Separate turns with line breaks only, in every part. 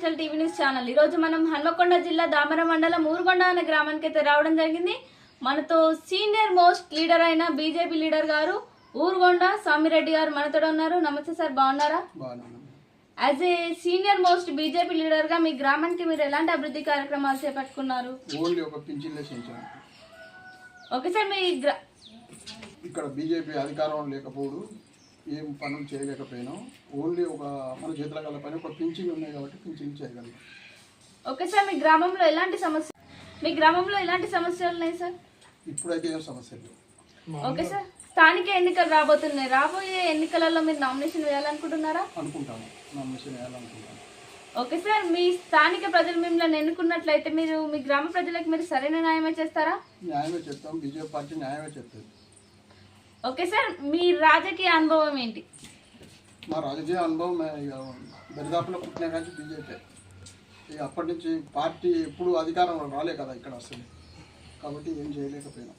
National TV news channel. ఈ రోజు మనం హన్మకొండ జిల్లా దామర మండలం ఊరుగొండ అనే గ్రామానికి అయితే రావడం జరిగింది. మనతో సీనియర్ మోస్ట్ లీడర్ అయిన బీజేపీ లీడర్ గారు ఊరుగొండ సామిరెడ్డి గారు మనతో ఉన్నారు. నమస్తే సార్, బాగున్నారా? As a senior most BJP leader గా మీ గ్రామానికి మీరు ఎలాంటి అభివృద్ధి కార్యక్రమాలు చేపట్టుకున్నారు? ఓకే సార్, మీ
ఇక్కడ బీజేపీ అధికారం లేకపోవడం ఏం పనులు చేయలేకపోయినాం. ఓన్లీ ఒక మన చేతుల గల పని ఒక పింఛన్లు ఉన్నాయి కాబట్టి పింఛన్లు చేయగలం.
ఓకే సార్, మీ గ్రామంలో ఎలాంటి సమస్యలు ఉన్నాయి సార్?
ఇప్పుడైతే ఏం సమస్యలు లేవు.
ఓకే సార్, స్థానిక ఎన్నికలు రాబోతున్నాయి. రాబోయే ఎన్నికలలో మీరు నామినేషన్ వేయాలనుకుంటున్నారా?
అనుకుంటాను, నామినేషన్ వేయాలనుకుంటాను.
ఓకే సార్, మీ స్థానిక ప్రజలు మిమ్మల్ని ఎన్నుకున్నట్లయితే మీరు మీ గ్రామ ప్రజలకు మీరు సరైన న్యాయమే చేస్తారా?
న్యాయమే చెప్తాం, బీజేపీ పార్టీ న్యాయమే చెప్తుంది.
ఓకే సార్, మీ రాజకీయ అనుభవం ఏంటి?
మా రాజకీయ అనుభవం దరిదాపులో పుట్టిన కానీ బీజేపీ. ఇక అప్పటి నుంచి పార్టీ ఎప్పుడు అధికారంలో రాలే కదా ఇక్కడ అసలు, కాబట్టి ఏం చేయలేకపోయినాం.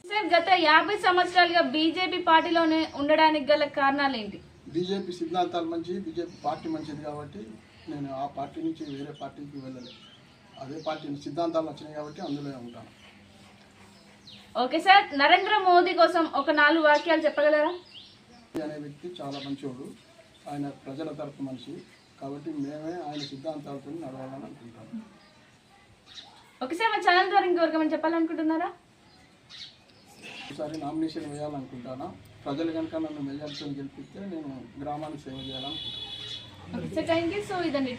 సార్, గత 50 సంవత్సరాలుగా బీజేపీ పార్టీలోనే ఉండడానికి గల కారణాలు ఏంటి?
బీజేపీ సిద్ధాంతాలు మంచి, బీజేపీ పార్టీ మంచిది కాబట్టి నేను ఆ పార్టీ నుంచి వేరే పార్టీకి వెళ్ళలేదు. అదే పార్టీ సిద్ధాంతాలు నచ్చినాయి కాబట్టి అందులోనే ఉంటాను.
ఓకే సార్, నరేంద్ర మోదీ కోసం ఒక 4 వాక్యాలు చెప్పగలరా?
అనే వ్యక్తి చాలా మంచివాడు, ఆయన ప్రజల తరపు మనిషి కాబట్టి మేమే ఆయన సిద్ధాంతాలతో నడవాలని అనుకుంటాము.
ఓకే సార్, మా ఛానల్ ద్వారా ఇంకెవరికైనా చెప్పాలనుకుంటున్నారా?
ఒకసారి నామినేషన్ వేయాలనుకుంటాను. ప్రజలు కనుక నన్ను మెజార్టీతో గెలిపిస్తే నేను గ్రామానికి సేవ చేయాలనుకుంటాను.
Okay sir, thank you. So ఇదండి.